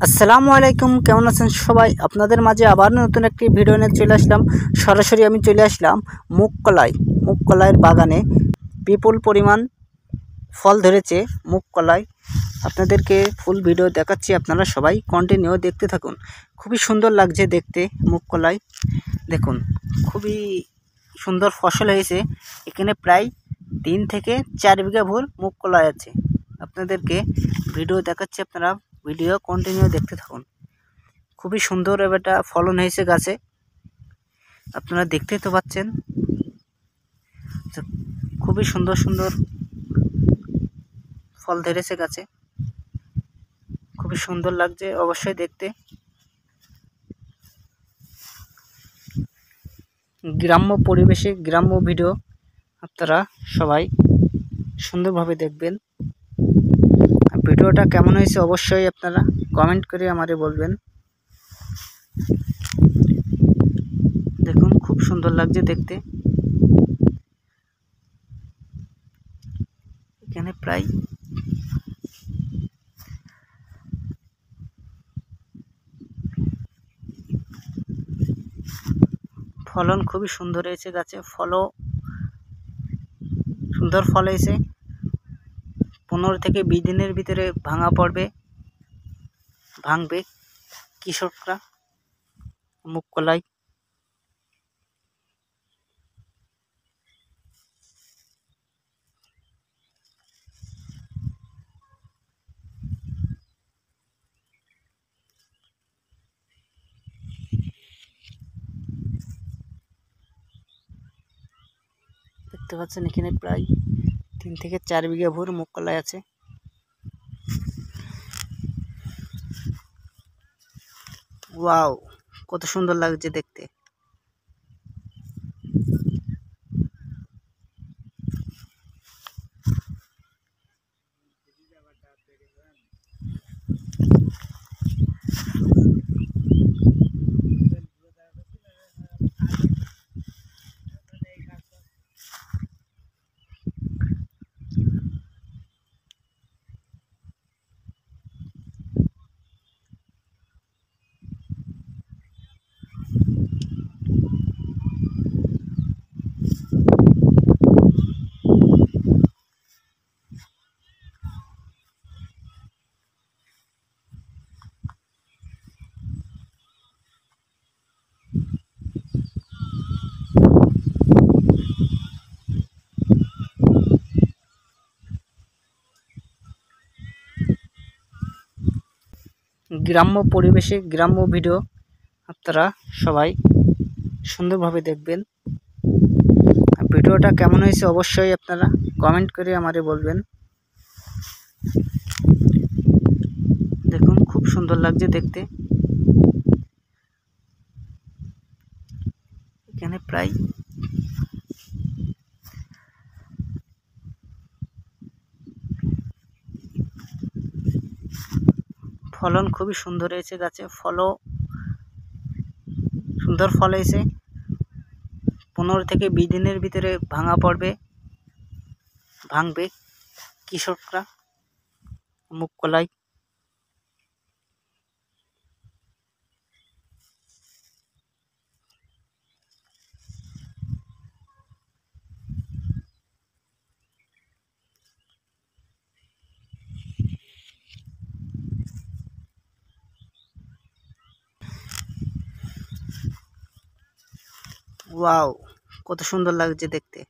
আসসালামু আলাইকুম, কেমন আছেন সবাই? আপনাদের মাঝে আবার নতুন একটি ভিডিও নিয়ে চলে আসলাম। সরাসরি আমি চলে আসলাম মুগকলাইয়ের বাগানে। বিপুল পরিমাণ ফল ধরেছে মুগকলাই। আপনাদেরকে ফুল ভিডিও দেখাচ্ছি, আপনারা সবাই কন্টিনিউ দেখতে থাকুন। খুবই সুন্দর লাগছে দেখতে মুগকলাই। দেখুন, খুবই সুন্দর ফসল হয়েছে। এখানে প্রায় 3 থেকে 4 বিঘা ভুল মুগকলাই আছে। আপনাদেরকে ভিডিও দেখাচ্ছি, আপনারা ভিডিও কন্টিনিউ দেখতে থাকুন। খুবই সুন্দর এটা ফলন হয়েছে গাছে, আপনারা দেখতেই তো পাচ্ছেন। খুবই সুন্দর সুন্দর ফল ধরেছে গাছে, খুবই সুন্দর লাগছে অবশ্যই দেখতে। গ্রাম্য পরিবেশে গ্রাম্য ভিডিও, আপনারা সবাই সুন্দরভাবে দেখবেন। ভিডিওটা কেমন হয়েছে অবশ্যই আপনারা কমেন্ট করে আমারে বলবেন। দেখুন, খুব সুন্দর লাগছে দেখতে। এখানে প্রায় ফলন খুবই সুন্দর হয়েছে গাছে, ফলও সুন্দর ফল হয়েছে। 15 থেকে 20 দিনের ভিতরে ভাঙবে কৃষকরা মুগকলাই। দেখতে পাচ্ছেন এখানে প্রায় 3 থেকে 4 বিঘা ভুর মুগকলাই আছে। ওয়াও, কত সুন্দর লাগছে দেখতে। গ্রাম্য পরিবেশে গ্রাম্য ভিডিও, আপনারা সবাই সুন্দরভাবে দেখবেন। ভিডিওটা কেমন হয়েছে অবশ্যই আপনারা কমেন্ট করে আমারে বলবেন। দেখুন, খুব সুন্দর লাগছে দেখতে। এখানে প্রায় ফলন খুবই সুন্দর হয়েছে গাছে, ফলও সুন্দর ফল হয়েছে। 15 থেকে 20 দিনের ভিতরে ভাঙবে কৃষকরা মুগকলাই। ওয়াও, কত সুন্দর লাগছে দেখতে।